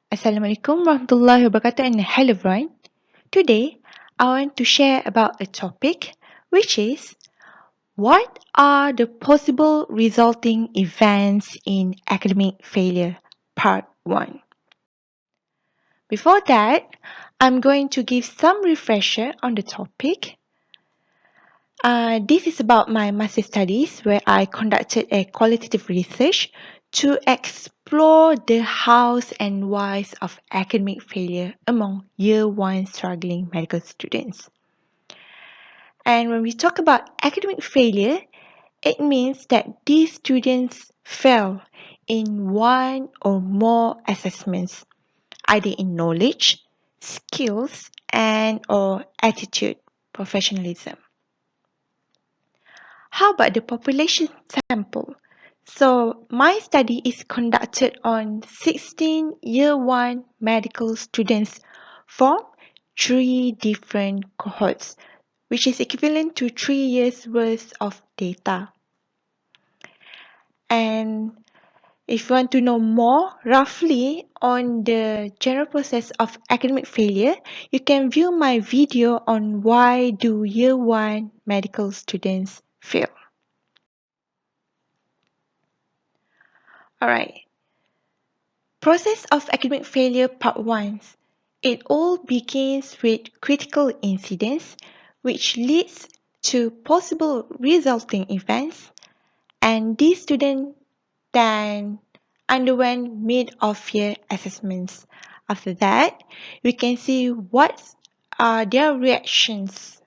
Assalamu Alaikum warahmatullahi wabarakatuh and hello everyone. Today, I want to share about a topic which is what are the possible resulting events in academic failure, part 1. Before that, I'm going to give some refresher on the topic. This is about my master studies where I conducted a qualitative research to explore the hows and whys of academic failure among year 1 struggling medical students. And when we talk about academic failure, it means that these students fail in one or more assessments, either in knowledge, skills, and or attitude, professionalism. How about the population sample? So my study is conducted on 16 year 1 medical students from 3 different cohorts, which is equivalent to 3 years worth of data. And if you want to know more roughly on the general process of academic failure, you can view my video on why do year 1 medical students fail. Alright. Process of academic failure part 1. It all begins with critical incidents which leads to possible resulting events, and these students then underwent mid-of-year assessments. After that, we can see what are their reactions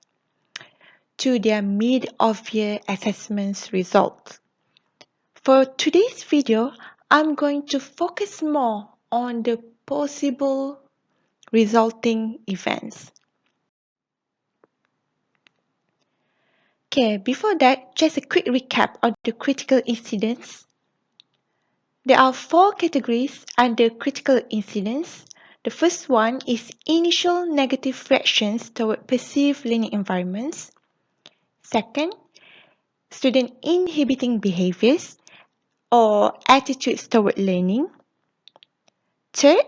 to their mid-of-year assessments results. For today's video, I'm going to focus more on the possible resulting events. Okay, before that, just a quick recap of the critical incidents. There are 4 categories under critical incidents. The first one is initial negative reactions toward perceived learning environments. Second, student inhibiting behaviors or attitudes toward learning. Third,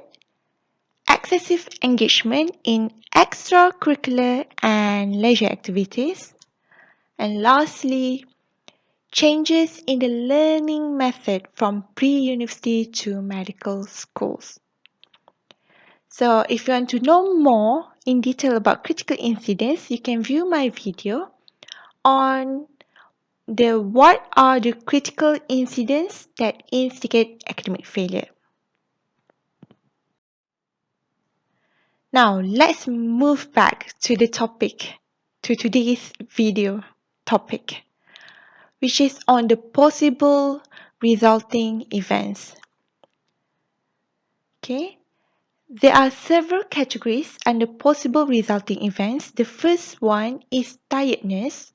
excessive engagement in extracurricular and leisure activities. And lastly, changes in the learning method from pre-university to medical schools. So if you want to know more in detail about critical incidents, you can view my video on the what are the critical incidents that instigate academic failure. Now let's move back to the topic, to today's video topic, which is on the possible resulting events. Okay, there are several categories under possible resulting events. The first one is tiredness,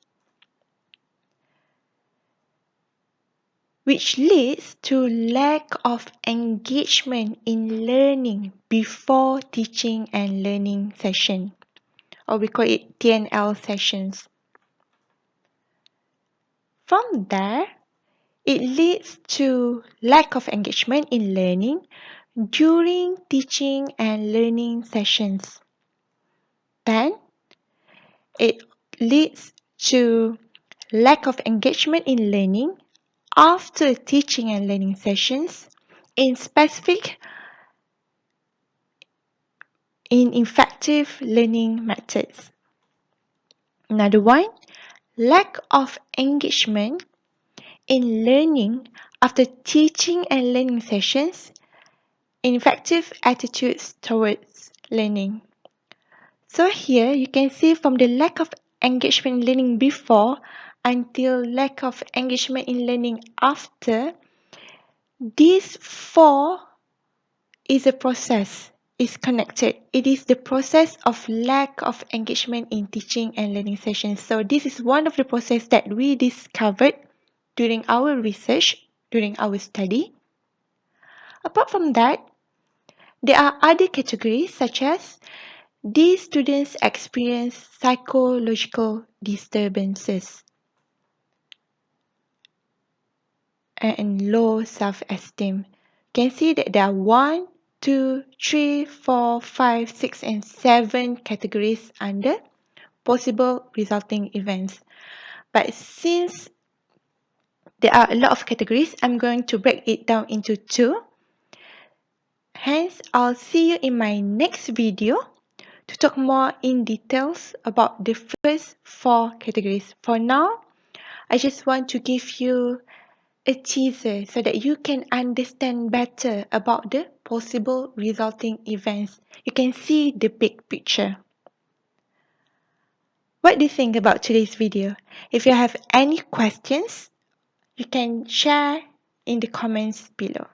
which leads to lack of engagement in learning before teaching and learning session, or we call it TNL sessions. From there, it leads to lack of engagement in learning during teaching and learning sessions. Then, it leads to lack of engagement in learning after teaching and learning sessions in effective learning methods. Another one, lack of engagement in learning after teaching and learning sessions, ineffective attitudes towards learning. So here you can see from the lack of engagement in learning before until lack of engagement in learning after, these 4 is a process, is connected. It is the process of lack of engagement in teaching and learning sessions. So this is one of the process that we discovered during our research, during our study. Apart from that, there are other categories such as these students experience psychological disturbances and low self-esteem. You can see that there are 1, 2, 3, 4, 5, 6, and 7 categories under possible resulting events. But since there are a lot of categories, I'm going to break it down into 2. Hence, I'll see you in my next video to talk more in details about the first 4 categories. For now, I just want to give you a teaser so that you can understand better about the possible resulting events. You can see the big picture. What do you think about today's video? If you have any questions, you can share in the comments below.